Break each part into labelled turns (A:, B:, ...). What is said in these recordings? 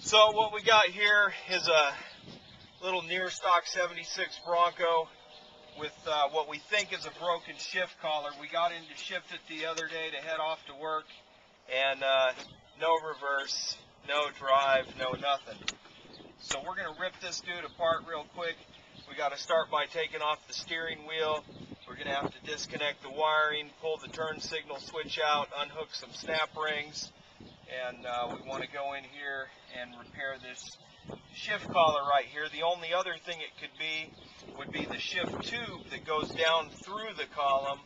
A: So what we got here is a little near stock 76 Bronco with what we think is a broken shift collar. We got in to shift it the other day to head off to work, and no reverse, no drive, no nothing. So we're going to rip this dude apart real quick. We got to start by taking off the steering wheel. We're going to have to disconnect the wiring, pull the turn signal switch out, unhook some snap rings, and we want to go in here and repair this shift collar right here. The only other thing it could be would be the shift tube that goes down through the column.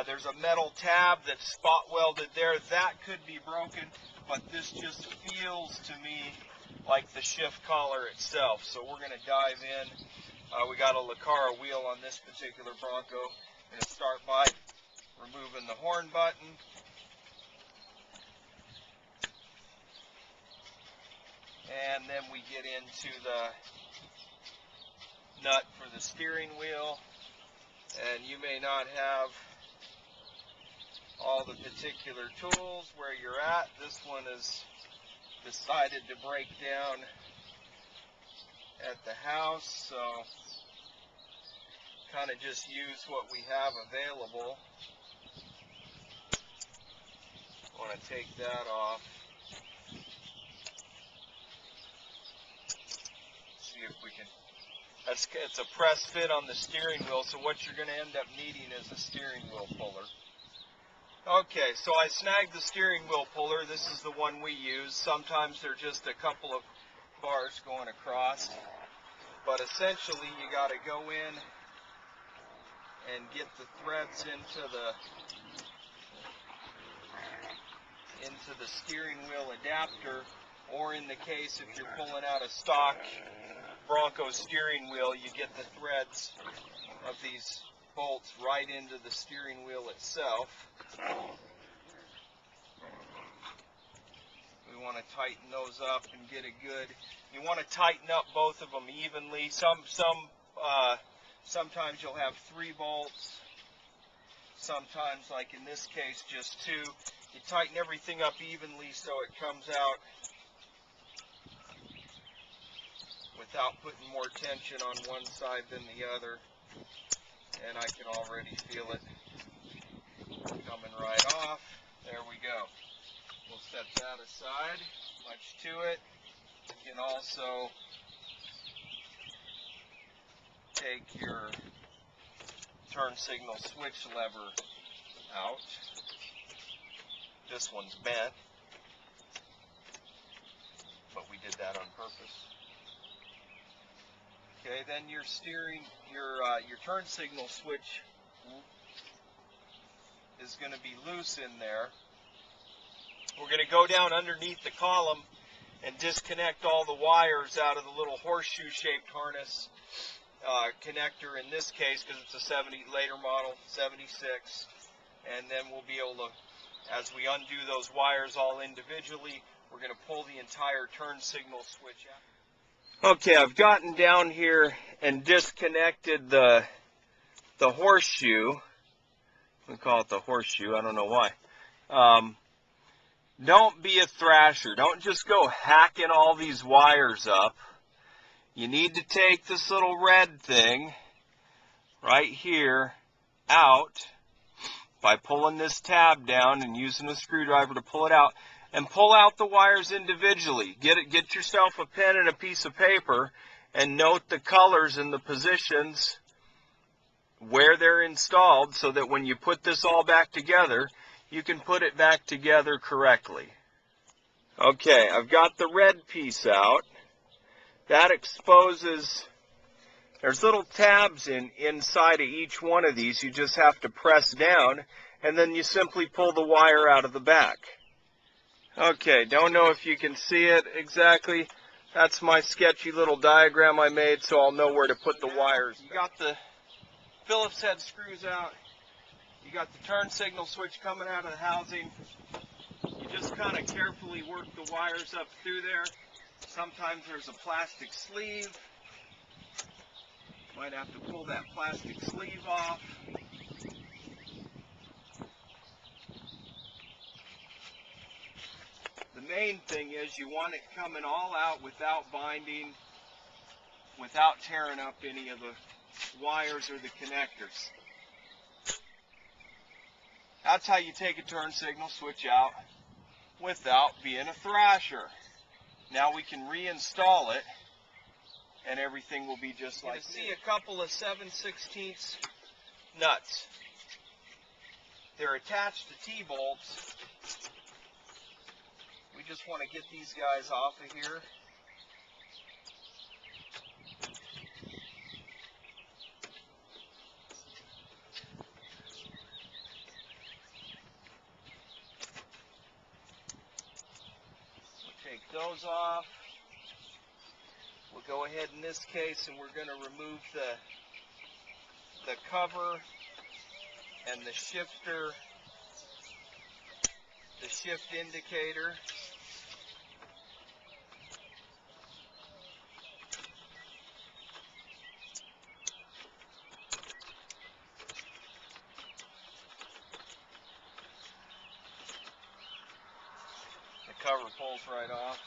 A: There's a metal tab that's spot welded there. That could be broken, but this just feels to me like the shift collar itself. So we're going to dive in. We got a Lacara wheel on this particular Bronco. I'm going to start by removing the horn button. And then we get into the nut for the steering wheel. And you may not have all the particular tools where you're at. This one is decided to break down at the house, so kind of just use what we have available. Want to take that off. See if we can. It's a press fit on the steering wheel, so what you're going to end up needing is a steering wheel puller. Okay, so I snagged the steering wheel puller. This is the one we use. Sometimes they're just a couple of bars going across, but essentially you got to go in and get the threads into the steering wheel adapter, or in the case if you're pulling out a stock Bronco steering wheel, you get the threads of these bolts right into the steering wheel itself. We want to tighten those up and get it good. You want to tighten up both of them evenly. Sometimes you'll have 3 bolts. Sometimes, like in this case, just 2. You tighten everything up evenly so it comes out without putting more tension on one side than the other. And I can already feel it coming right off. There we go. We'll set that aside. Much to it. You can also take your turn signal switch lever out. This one's bent, but we did that on purpose. Okay, then your turn signal switch is going to be loose in there. We're going to go down underneath the column and disconnect all the wires out of the little horseshoe-shaped harness connector in this case, because it's a later model, 76. And then we'll be able to, as we undo those wires all individually, we're going to pull the entire turn signal switch out. Okay, I've gotten down here and disconnected the horseshoe. We call it the horseshoe, I don't know why. Don't be a thrasher. Don't just go hacking all these wires up. You need to take this little red thing right here out by pulling this tab down and using a screwdriver to pull it out, and pull out the wires individually. Get yourself a pen and a piece of paper and note the colors and the positions where they're installed, so that when you put this all back together, you can put it back together correctly. Okay, I've got the red piece out. That exposes, there's little tabs inside of each one of these. You just have to press down, and then you simply pull the wire out of the back. Okay, don't know if you can see it exactly. That's my sketchy little diagram I made, so I'll know where to put the wires. You got the Phillips head screws out. You got the turn signal switch coming out of the housing. You just kind of carefully work the wires up through there. Sometimes there's a plastic sleeve. Might have to pull that plastic sleeve off. The main thing is you want it coming all out without binding, without tearing up any of the wires or the connectors. That's how you take a turn signal switch out without being a thrasher. Now we can reinstall it and everything will be just like this. You see a couple of 7/16 nuts. They're attached to T-bolts. We just want to get these guys off of here. We'll take those off. We'll go ahead in this case and we're going to remove the cover and the shifter, the shift indicator. The cover pulls right off.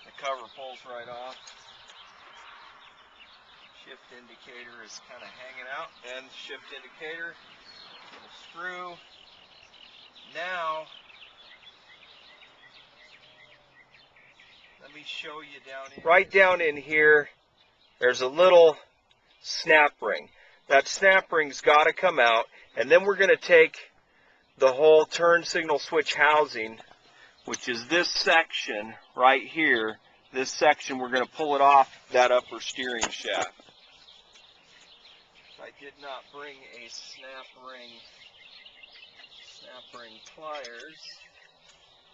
A: The cover pulls right off. Shift indicator is kind of hanging out, and shift indicator, little screw. Now, let me show you down in. Right down in here, there's a little snap ring. That snap ring's got to come out, and then we're going to take the whole turn signal switch housing, which is this section right here. This section, we're going to pull it off that upper steering shaft. I did not bring a snap ring pliers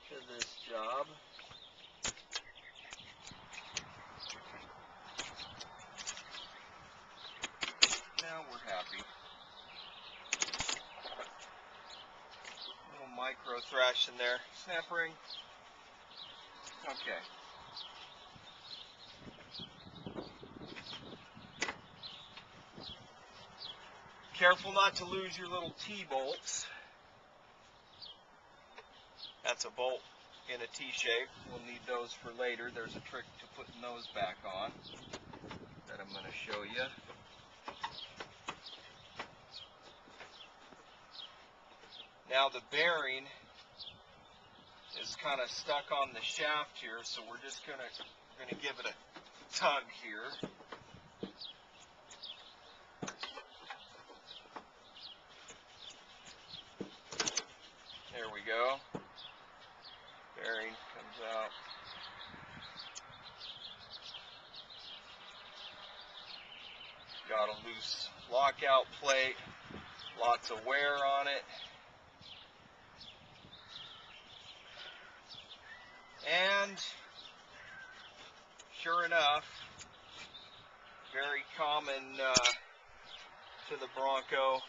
A: to this job. Now we're happy. Little micro thrash in there. Snap ring. Okay. Careful not to lose your little T-bolts. That's a bolt in a T-shape. We'll need those for later. There's a trick to putting those back on that I'm going to show you. Now the bearing is kind of stuck on the shaft here, so we're just going to give it a tug here. There we go. Bearing comes out. Got a loose lockout plate. Lots of wear on it. And sure enough, very common to the Bronco,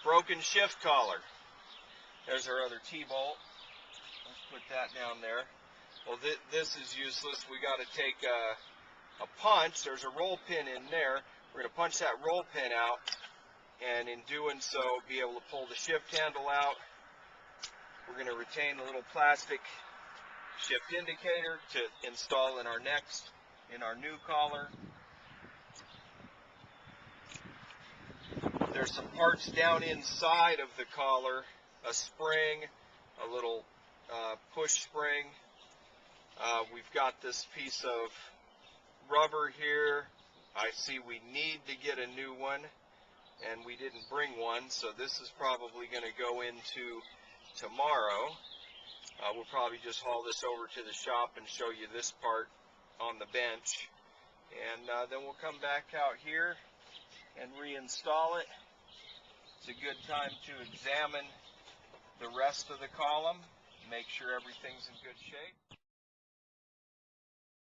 A: broken shift collar. There's our other T-bolt. Let's put that down there. Well, this is useless. We got to take a punch. There's a roll pin in there. We're going to punch that roll pin out, and in doing so, be able to pull the shift handle out. We're going to retain the little plastic shift indicator to install in our new collar. There's some parts down inside of the collar. A spring, a little push spring. We've got this piece of rubber here. I see we need to get a new one, and we didn't bring one, so this is probably going to go into tomorrow. We'll probably just haul this over to the shop and show you this part on the bench, and then we'll come back out here and reinstall it. It's a good time to examine the rest of the column, make sure everything's in good shape.